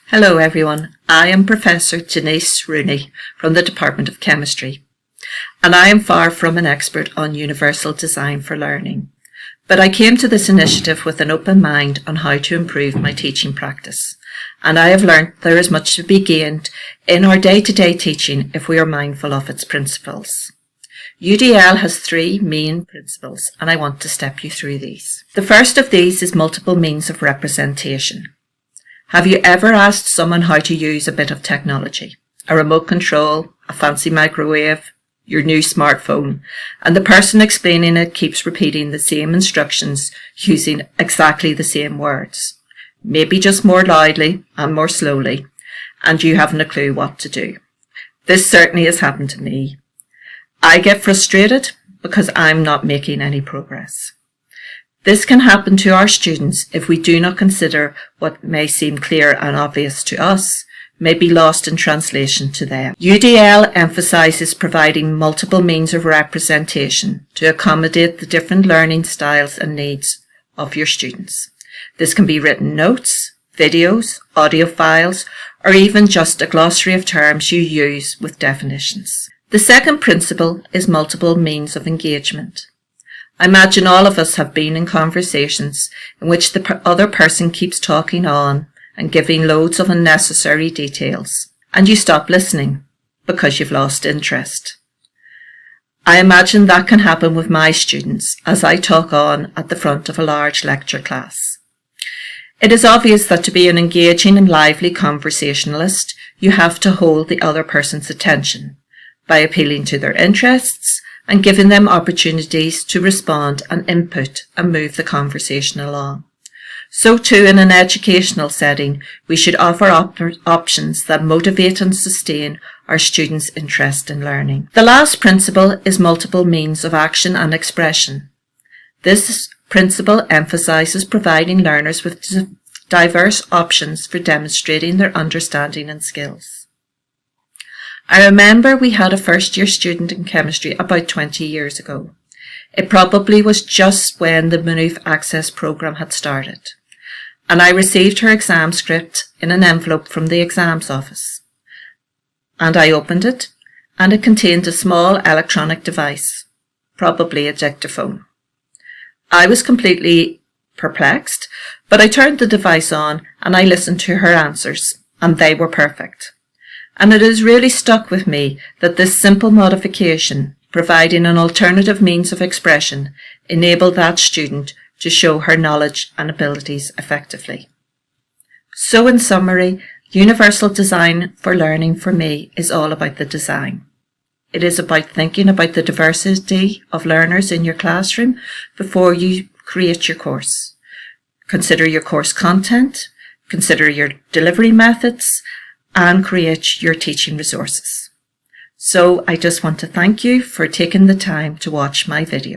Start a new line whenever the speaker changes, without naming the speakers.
Hello everyone, I am Professor Denise Rooney from the Department of Chemistry, and I am far from an expert on universal design for learning, but I came to this initiative with an open mind on how to improve my teaching practice, and I have learnt there is much to be gained in our day-to-day teaching if we are mindful of its principles. UDL has three main principles, and I want to step you through these. The first of these is multiple means of representation. Have you ever asked someone how to use a bit of technology? A remote control, a fancy microwave, your new smartphone, and the person explaining it keeps repeating the same instructions using exactly the same words, maybe just more loudly and more slowly, and you haven't a clue what to do. This certainly has happened to me. I get frustrated because I'm not making any progress. This can happen to our students if we do not consider what may seem clear and obvious to us may be lost in translation to them. UDL emphasises providing multiple means of representation to accommodate the different learning styles and needs of your students. This can be written notes, videos, audio files, or even just a glossary of terms you use with definitions. The second principle is multiple means of engagement. I imagine all of us have been in conversations in which the other person keeps talking on and giving loads of unnecessary details, and you stop listening because you've lost interest. I imagine that can happen with my students as I talk on at the front of a large lecture class. It is obvious that to be an engaging and lively conversationalist, you have to hold the other person's attention by appealing to their interests and giving them opportunities to respond and input and move the conversation along. So too in an educational setting, we should offer options that motivate and sustain our students' interest in learning. The last principle is multiple means of action and expression. This principle emphasises providing learners with diverse options for demonstrating their understanding and skills. I remember we had a first-year student in chemistry about 20 years ago. It probably was just when the Mooney Access programme had started, and I received her exam script in an envelope from the exams office. And I opened it, and it contained a small electronic device, probably a dictaphone. I was completely perplexed, but I turned the device on and I listened to her answers, and they were perfect. And it has really stuck with me that this simple modification, providing an alternative means of expression, enabled that student to show her knowledge and abilities effectively. So in summary, universal design for learning for me is all about the design. It is about thinking about the diversity of learners in your classroom before you create your course. Consider your course content, consider your delivery methods, and create your teaching resources. So I just want to thank you for taking the time to watch my video.